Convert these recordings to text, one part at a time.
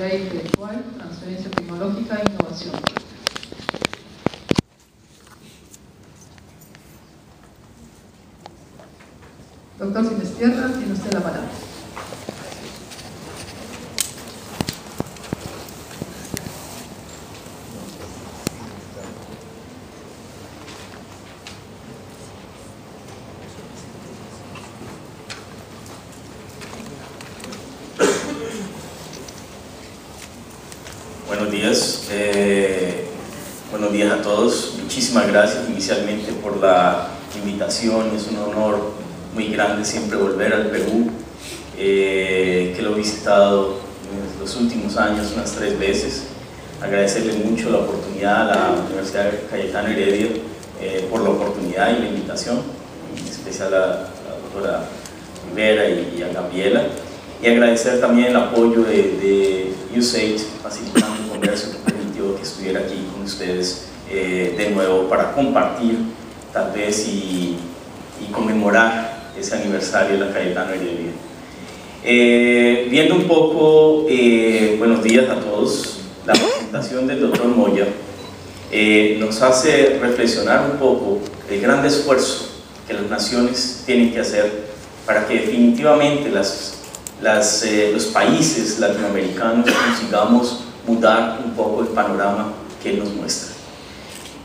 propiedad intelectual, transferencia tecnológica e innovación. Doctor Finestierra, tiene usted la palabra. Buenos días a todos. Muchísimas gracias inicialmente por la invitación. Es un honor muy grande siempre volver al Perú, que lo he visitado en los últimos años unas 3 veces. Agradecerle mucho la oportunidad a la Universidad Cayetano Heredia por la oportunidad y la invitación, en especial a la doctora Rivera y a Gabriela. Y agradecer también el apoyo de USAID, facilitando el comercio, que permitió que estuviera aquí con ustedes de nuevo para compartir, tal vez, y conmemorar ese aniversario de la Cayetano Heredia. Viendo un poco, buenos días a todos, la presentación del doctor Moya nos hace reflexionar un poco el gran esfuerzo que las naciones tienen que hacer para que definitivamente los países latinoamericanos consigamos mudar un poco el panorama que él nos muestra.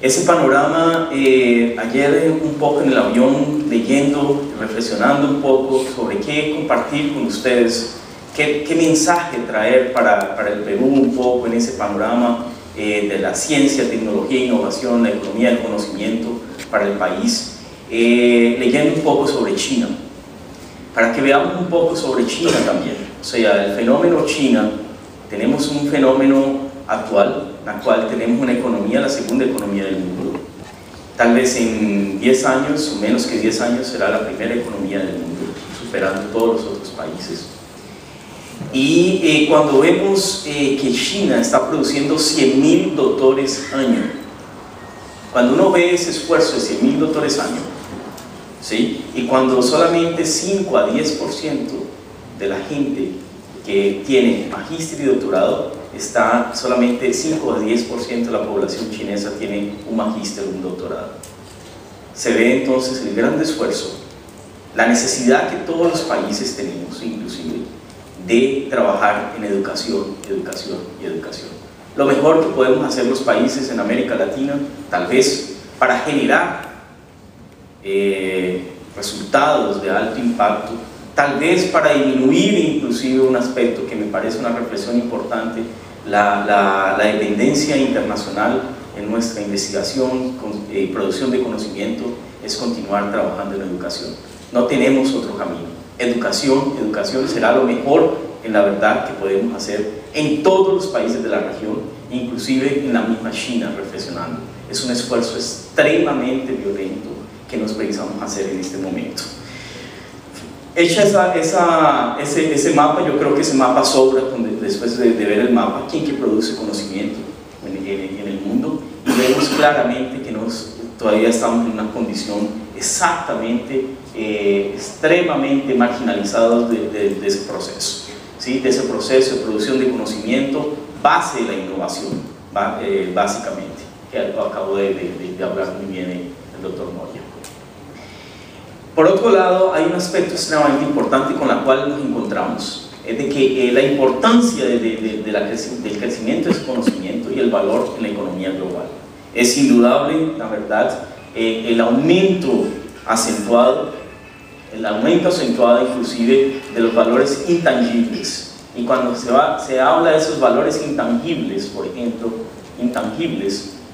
Ese panorama, ayer un poco en el avión, leyendo, reflexionando un poco sobre qué compartir con ustedes, qué mensaje traer para el Perú un poco en ese panorama de la ciencia, tecnología, innovación, la economía del conocimiento para el país, leyendo un poco sobre China, para que veamos un poco sobre China también. O sea, el fenómeno China, tenemos un fenómeno actual, en la cual tenemos una economía, la segunda economía del mundo. Tal vez en 10 años, o menos que 10 años, será la primera economía del mundo, superando todos los otros países. Y cuando vemos que China está produciendo 100.000 doctores año, cuando uno ve ese esfuerzo de 100.000 doctores año, ¿sí? Y cuando solamente 5 a 10% de la gente que tiene magíster y doctorado, solamente 5 a 10% de la población chinesa tiene un magíster o un doctorado. Se ve entonces el gran esfuerzo, la necesidad que todos los países tenemos, inclusive, de trabajar en educación, educación y educación. Lo mejor que podemos hacer los países en América Latina, tal vez para generar resultados de alto impacto, tal vez para disminuir inclusive un aspecto que me parece una reflexión importante, la dependencia internacional en nuestra investigación y producción de conocimiento, es continuar trabajando en educación. No tenemos otro camino. Educación será lo mejor, en la verdad, que podemos hacer en todos los países de la región, inclusive en la misma China, reflexionando. Es un esfuerzo extremadamente violento que nos pensamos hacer en este momento. Hecha ese mapa, yo creo que ese mapa sobra después de ver el mapa, quién que produce conocimiento en el mundo, y vemos claramente que todavía estamos en una condición exactamente, extremadamente marginalizados de ese proceso, ¿sí? De ese proceso de producción de conocimiento, base de la innovación, básicamente, que acabo de hablar muy bien el doctor Moya. Por otro lado, hay un aspecto extremadamente importante con el cual nos encontramos, es de que la importancia del crecimiento de ese conocimiento y el valor en la economía global. Es indudable, la verdad, el aumento acentuado inclusive de los valores intangibles. Y cuando se habla de esos valores intangibles, por ejemplo,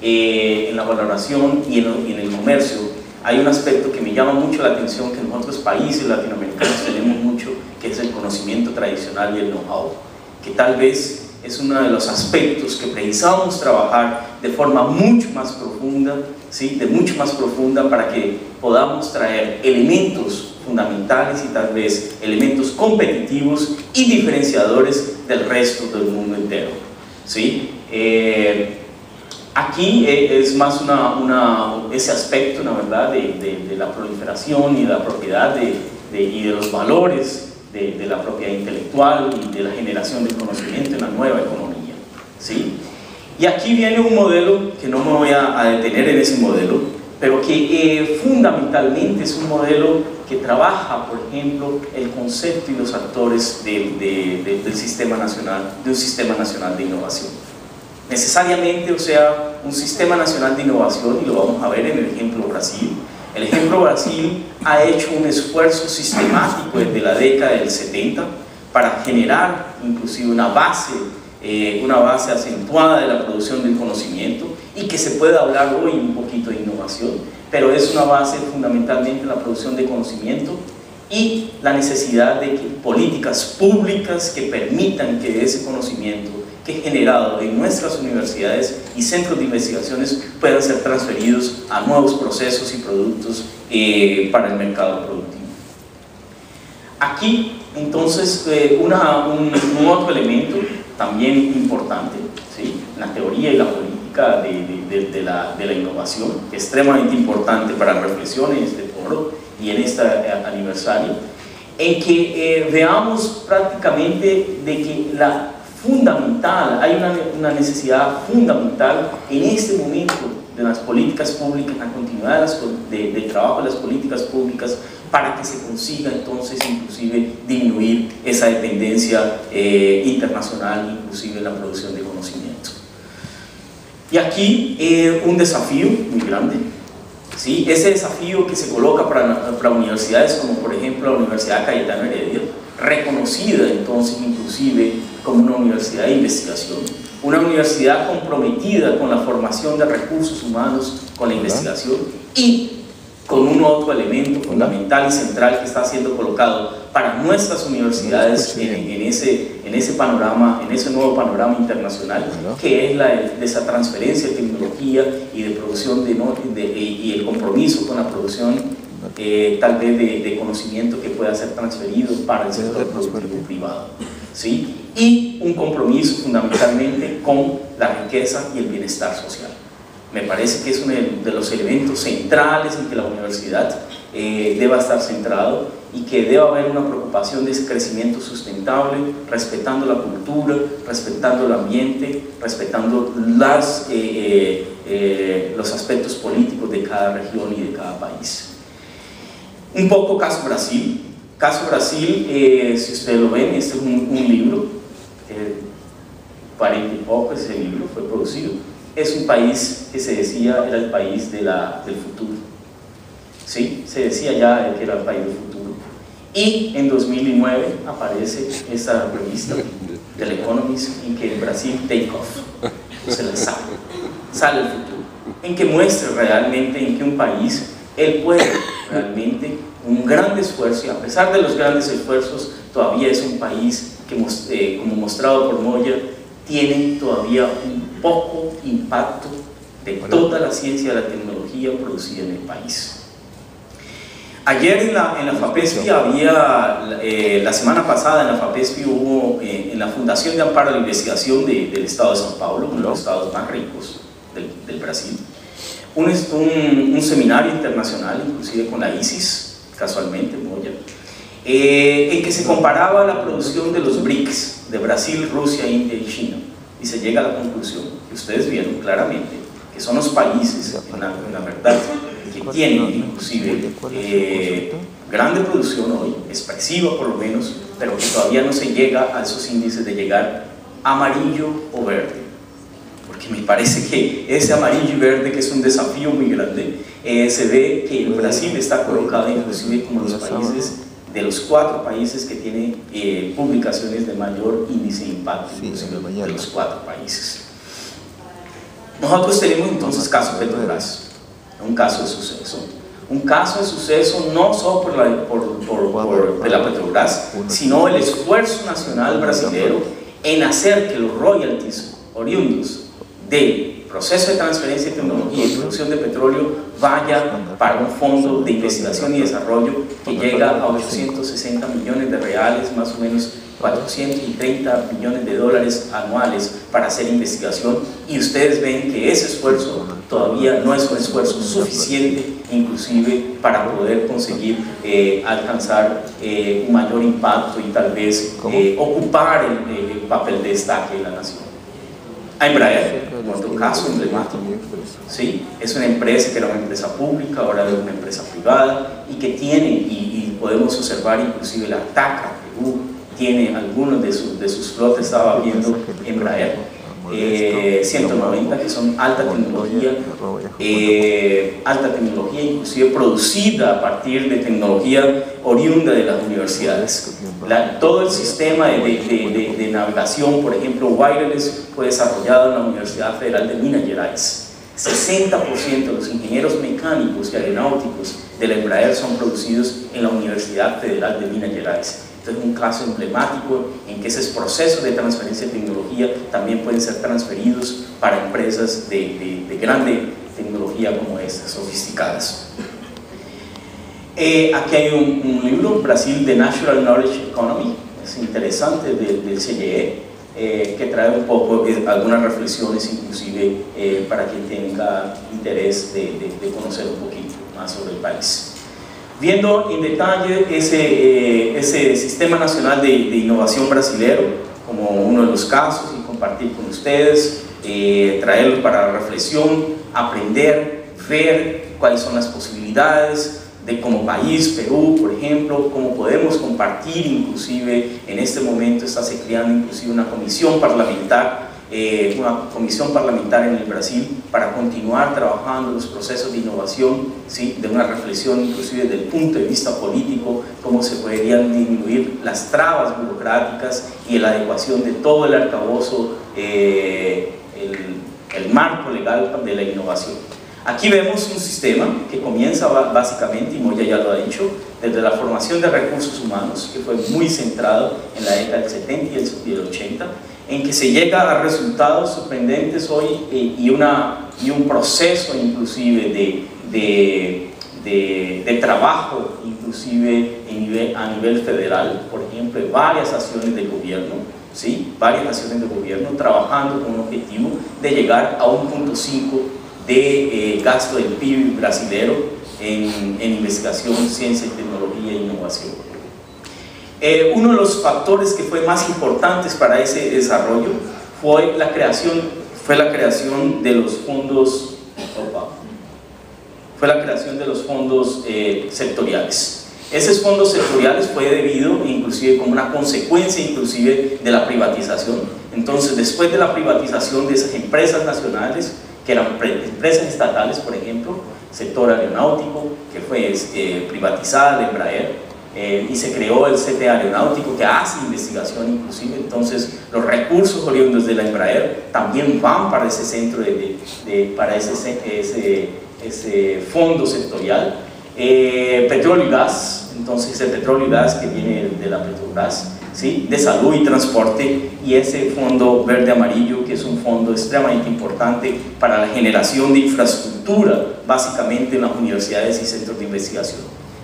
en la valoración y en el comercio, hay un aspecto que me llama mucho la atención, que en otros países latinoamericanos tenemos mucho, que es el conocimiento tradicional y el know-how, que tal vez es uno de los aspectos que precisamos trabajar de forma mucho más profunda, ¿sí? Mucho más profunda, para que podamos traer elementos fundamentales y tal vez elementos competitivos y diferenciadores del resto del mundo entero, ¿sí? Aquí es más ese aspecto, la verdad, de la proliferación y de la propiedad y de los valores de la propiedad intelectual y de la generación del conocimiento en la nueva nueva economía, ¿sí? Y aquí viene un modelo que no me voy a detener en ese modelo, pero que fundamentalmente es un modelo que trabaja, por ejemplo, el concepto y los actores del sistema nacional, de un sistema nacional de innovación. Necesariamente, o sea, un sistema nacional de innovación, y lo vamos a ver en el ejemplo Brasil. El ejemplo Brasil ha hecho un esfuerzo sistemático desde la década del 70 para generar inclusive una base acentuada de la producción del conocimiento, y que se puede hablar hoy un poquito de innovación, pero es una base fundamentalmente en la producción de conocimiento y la necesidad de que políticas públicas que permitan que ese conocimiento que es generado en nuestras universidades y centros de investigaciones puedan ser transferidos a nuevos procesos y productos para el mercado productivo. Aquí, entonces, un otro elemento también importante, ¿sí?, en la teoría y la política de la innovación, extremadamente importante para la reflexión en este foro y en este aniversario, en que veamos prácticamente de que hay una necesidad fundamental en este momento de las políticas públicas, la continuidad del trabajo de las políticas públicas, para que se consiga entonces inclusive disminuir esa dependencia internacional, inclusive en la producción de conocimiento. Y aquí un desafío muy grande, ¿sí? Ese desafío que se coloca para universidades como por ejemplo la Universidad Cayetano Heredia, reconocida entonces inclusive como una universidad de investigación, una universidad comprometida con la formación de recursos humanos, con la investigación, y con un otro elemento fundamental y central que está siendo colocado para nuestras universidades en ese panorama, en ese nuevo panorama internacional, que es de esa transferencia de tecnología y de producción y el compromiso con la producción tal vez de conocimiento que pueda ser transferido para el sector productivo privado, ¿sí? Y un compromiso fundamentalmente con la riqueza y el bienestar social. Me parece que es uno de los elementos centrales en que la universidad deba estar centrado, y que deba haber una preocupación de ese crecimiento sustentable, respetando la cultura, respetando el ambiente, respetando los aspectos políticos de cada región y de cada país. Un poco caso Brasil. Caso Brasil, si ustedes lo ven, este es un libro, 40 y poco ese libro fue producido. Es un país que se decía era el país del futuro, ¿sí? Se decía ya que era el país del futuro. Y en 2009 aparece esta revista del Economist en que Brasil take off, se le sale el futuro, en que muestra realmente en que un país, él puede realmente un gran esfuerzo, y a pesar de los grandes esfuerzos todavía es un país que, como mostrado por Moya, tiene todavía un poco impacto de toda la ciencia y la tecnología producida en el país. Ayer en la FAPESPI la semana pasada en la FAPESPI hubo en la Fundación de Amparo a la Investigación del Estado de São Paulo, uno de los estados más ricos del Brasil, un seminario internacional, inclusive con la ISIS, casualmente, Moya, en que se comparaba la producción de los BRICS, de Brasil, Rusia, India y China, y se llega a la conclusión que ustedes vieron claramente que son los países, en la verdad, que tienen inclusive grande producción hoy, expresiva por lo menos, pero que todavía no se llega a esos índices de llegar amarillo o verde, porque me parece que ese amarillo y verde, que es un desafío muy grande, se ve que Brasil está colocado inclusive como los países, de los 4 países que tienen publicaciones de mayor índice de impacto, de los 4 países. Nosotros tenemos entonces caso Petrobras, un caso de suceso. Un caso de suceso no solo por la Petrobras, sino el esfuerzo nacional brasilero en hacer que los royalties oriundos del proceso de transferencia de tecnología y producción de petróleo vaya para un fondo de investigación y desarrollo que llega a 860 millones de reales más o menos 430 millones de dólares anuales para hacer investigación, y ustedes ven que ese esfuerzo todavía no es un esfuerzo suficiente, inclusive para poder conseguir alcanzar un mayor impacto y tal vez ocupar el papel de destaque de la nación. A Embraer, otro caso emblemático, ¿sí? Es una empresa que era una empresa pública, ahora es una empresa privada, y que tiene, y podemos observar inclusive la TACA, Perú, tiene algunos de sus flotes, estaba viendo Embraer, 190, que son alta tecnología, inclusive producida a partir de tecnología oriunda de las universidades. Todo el sistema de navegación, por ejemplo, wireless, fue desarrollado en la Universidad Federal de Minas Gerais. 60% de los ingenieros mecánicos y aeronáuticos de la Embraer son producidos en la Universidad Federal de Minas Gerais. Entonces, es un caso emblemático en que esos procesos de transferencia de tecnología también pueden ser transferidos para empresas de grande tecnología como estas, sofisticadas. Aquí hay un libro, Brasil, The Natural Knowledge Economy, es interesante, del CGE, que trae un poco algunas reflexiones, inclusive para quien tenga interés de conocer un poquito más sobre el país. Viendo en detalle ese Sistema Nacional de Innovación brasilero como uno de los casos, y compartir con ustedes, traerlo para reflexión, aprender, ver cuáles son las posibilidades de como país, Perú, por ejemplo, cómo podemos compartir, inclusive en este momento está se creando inclusive una comisión parlamentaria en el Brasil para continuar trabajando los procesos de innovación, ¿sí? De una reflexión inclusive desde el punto de vista político, cómo se podrían disminuir las trabas burocráticas y la adecuación de todo el arcabozo, el marco legal de la innovación. Aquí vemos un sistema que comienza básicamente, y Moya ya lo ha dicho, desde la formación de recursos humanos, que fue muy centrado en la década del 70 y el 80, en que se llega a resultados sorprendentes hoy, y un proceso inclusive de trabajo, inclusive a nivel federal, por ejemplo, varias acciones del gobierno, ¿sí? Varias acciones del gobierno trabajando con un objetivo de llegar a 1.5 de gasto del PIB brasilero en investigación, ciencia, tecnología e innovación. Uno de los factores que fue más importantes para ese desarrollo fue la creación de los fondos, sectoriales. Esos fondos sectoriales fue debido, inclusive como una consecuencia inclusive de la privatización. Entonces, después de la privatización de esas empresas nacionales, que eran empresas estatales, por ejemplo, sector aeronáutico, que fue privatizada de Embraer, y se creó el CT aeronáutico, que hace investigación inclusive. Entonces los recursos oriundos de la Embraer también van para ese centro, para ese fondo sectorial. Petróleo y gas, entonces el petróleo y gas que viene de la Petrobras, ¿sí? De salud y transporte, y ese fondo verde amarillo, que es un fondo extremadamente importante para la generación de infraestructura, básicamente en las universidades y centros de investigación,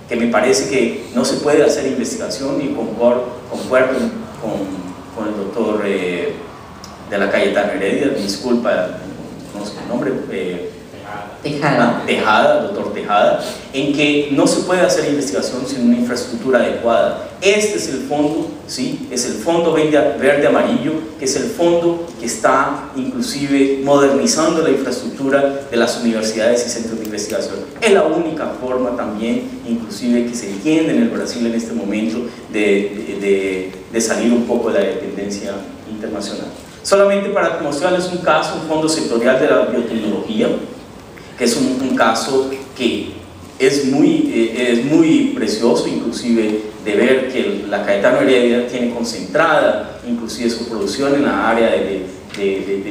que me parece que no se puede hacer investigación, y concuerdo con el doctor de la Cayetano Heredia, disculpa, no sé el nombre, Tejada, doctor Tejada, en que no se puede hacer investigación sin una infraestructura adecuada. Este es el fondo, ¿sí? Es el fondo verde amarillo, que es el fondo que está inclusive modernizando la infraestructura de las universidades y centros de investigación. Es la única forma también, inclusive, que se entiende en el Brasil en este momento de salir un poco de la dependencia internacional. Solamente para mostrarles un caso, un fondo sectorial de la biotecnología, que es un caso que es muy precioso, inclusive de ver que la Cayetano Heredia tiene concentrada inclusive su producción en la área de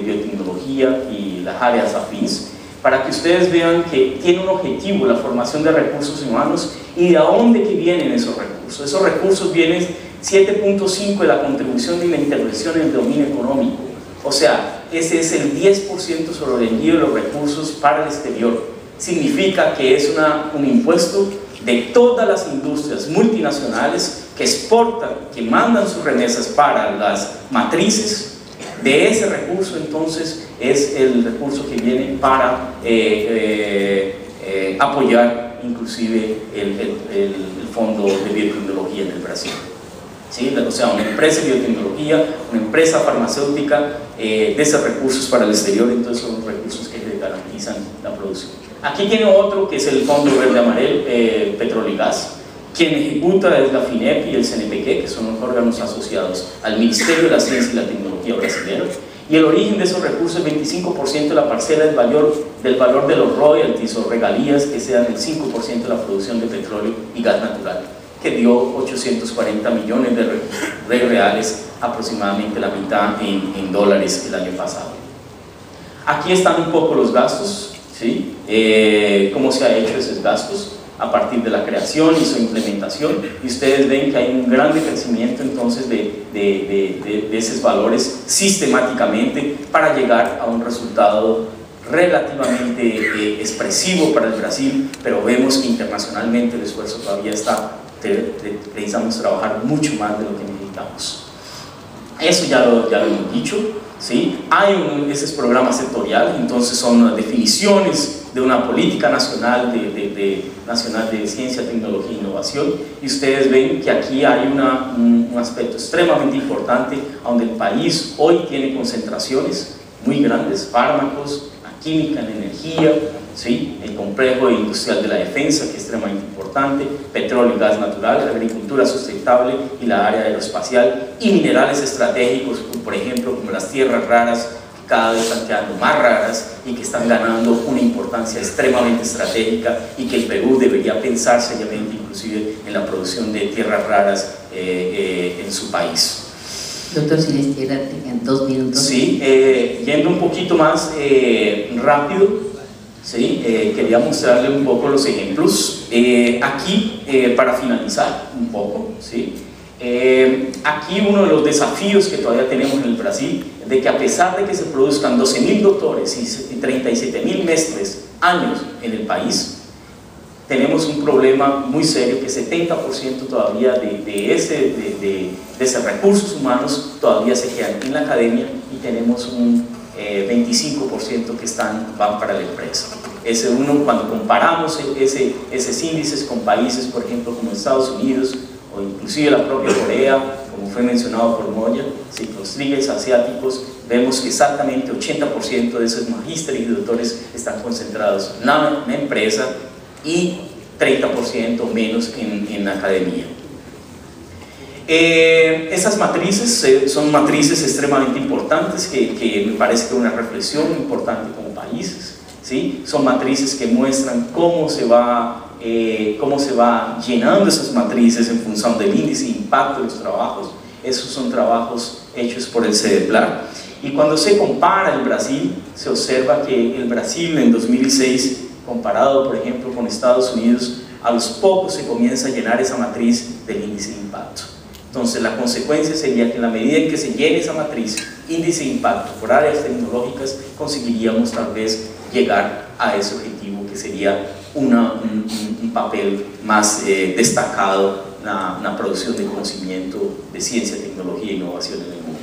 biotecnología y las áreas afines, para que ustedes vean que tiene un objetivo, la formación de recursos humanos, y de dónde que vienen esos recursos. Esos recursos vienen 7.5 de la contribución de la intervención en el dominio económico. O sea, ese es el 10% sobre el envío de los recursos para el exterior. Significa que es un impuesto de todas las industrias multinacionales que exportan, que mandan sus remesas para las matrices, de ese recurso entonces es el recurso que viene para apoyar inclusive el Fondo de Biotecnología en el Brasil. ¿Sí? O sea, una empresa de biotecnología, una empresa farmacéutica de esos recursos para el exterior, entonces son los recursos que le garantizan la producción. Aquí tiene otro que es el Fondo Verde Amarelo, Petróleo y Gas. Quien ejecuta es la FINEP y el CNPq, que son los órganos asociados al Ministerio de la Ciencia y la Tecnología brasileño. Y el origen de esos recursos es 25% de la parcela del valor de los royalties o regalías que sean el 5% de la producción de petróleo y gas natural, que dio 840 millones de reales, aproximadamente la mitad en dólares el año pasado. Aquí están un poco los gastos, ¿sí? Cómo se ha hecho esos gastos a partir de la creación y su implementación, y ustedes ven que hay un gran crecimiento entonces de esos valores sistemáticamente para llegar a un resultado relativamente expresivo para el Brasil, pero vemos que internacionalmente el esfuerzo todavía está, necesitamos trabajar mucho más de lo que necesitamos. Eso ya lo hemos dicho, ¿sí? Hay esos programas sectoriales, entonces son definiciones de una política nacional de ciencia, tecnología e innovación, y ustedes ven que aquí hay un aspecto extremadamente importante donde el país hoy tiene concentraciones muy grandes: fármacos, la química, la energía, ¿sí? El complejo industrial de la defensa, que es extremadamente importante, petróleo y gas natural, la agricultura sustentable y la área aeroespacial, y minerales estratégicos, por ejemplo, como las tierras raras, cada vez están quedando más raras y que están ganando una importancia extremadamente estratégica, y que el Perú debería pensar seriamente inclusive en la producción de tierras raras en su país. Doctor Sinisterra, tengan 2 minutos. Sí, yendo un poquito más rápido, ¿sí? Quería mostrarle un poco los ejemplos. Aquí, para finalizar un poco, ¿sí? Aquí uno de los desafíos que todavía tenemos en el Brasil, de que a pesar de que se produzcan 12.000 doctores y 37.000 mestres años en el país, tenemos un problema muy serio, que 70% todavía de esos recursos humanos todavía se quedan en la academia, y tenemos un 25% que van para la empresa. Cuando comparamos esos índices con países, por ejemplo, como Estados Unidos, o inclusive la propia Corea, como fue mencionado por Moya, ¿sí? Los triggers asiáticos, vemos que exactamente 80% de esos magísteres y doctores están concentrados en la empresa, y 30% menos en la academia. Esas matrices son matrices extremadamente importantes que me parece que es una reflexión importante como países, ¿sí? Son matrices que muestran cómo se va llenando esas matrices en función del índice de impacto de los trabajos. Esos son trabajos hechos por el CEDEPLAR, y cuando se compara el Brasil, se observa que el Brasil en 2006, comparado por ejemplo con Estados Unidos, a los pocos se comienza a llenar esa matriz del índice de impacto. Entonces la consecuencia sería que en la medida en que se llene esa matriz, índice de impacto por áreas tecnológicas, conseguiríamos tal vez llegar a ese objetivo, que sería un papel más destacado en la producción de conocimiento de ciencia, tecnología e innovación en el mundo.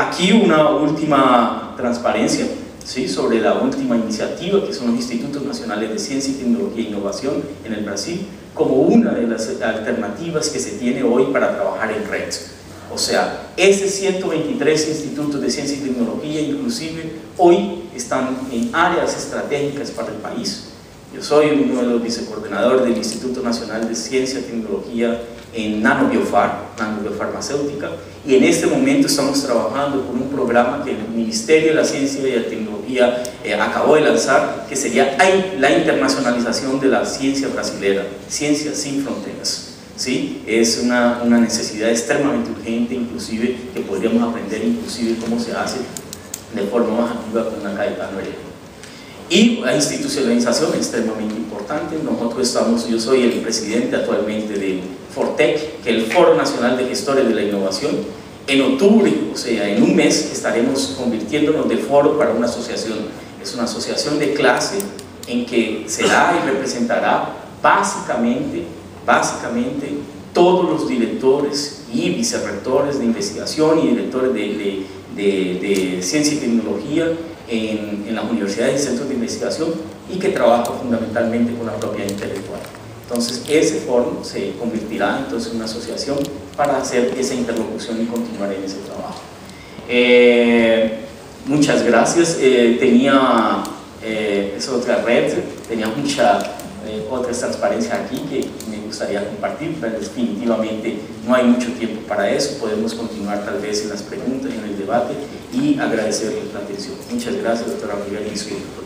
Aquí una última transparencia, ¿sí? Sobre la última iniciativa, que son los Institutos Nacionales de Ciencia, Tecnología e Innovación en el Brasil, como una de las alternativas que se tiene hoy para trabajar en red. O sea, esos 123 institutos de ciencia y tecnología inclusive hoy están en áreas estratégicas para el país. Yo soy uno de los vicecoordinadores del Instituto Nacional de Ciencia y Tecnología en nanobiofarmacéutica, y en este momento estamos trabajando con un programa que el Ministerio de la Ciencia y la Tecnología acabó de lanzar, que sería la internacionalización de la ciencia brasilera, Ciencia Sin Fronteras. ¿Sí? Es una necesidad extremadamente urgente, inclusive que podríamos aprender inclusive cómo se hace de forma más activa con una Caetano Heredia. Y la institucionalización es extremadamente importante. Yo soy el presidente actualmente del FORTEC, que es el Foro Nacional de Gestores de la Innovación. En octubre, o sea, en un mes, estaremos convirtiéndonos de foro para una asociación. Es una asociación de clase en que será y representará básicamente todos los directores y vicerrectores de investigación y directores de ciencia y tecnología en las universidades y centros de investigación, y que trabaja fundamentalmente con la propiedad intelectual. Entonces ese foro se convertirá entonces en una asociación para hacer esa interlocución y continuar en ese trabajo. Muchas gracias. Tenía es otra red, tenía otras transparencias aquí que me gustaría compartir, pero definitivamente no hay mucho tiempo para eso. Podemos continuar tal vez en las preguntas, en el debate, y agradecerles la atención. Muchas gracias, doctora Rivera, y su tiempo.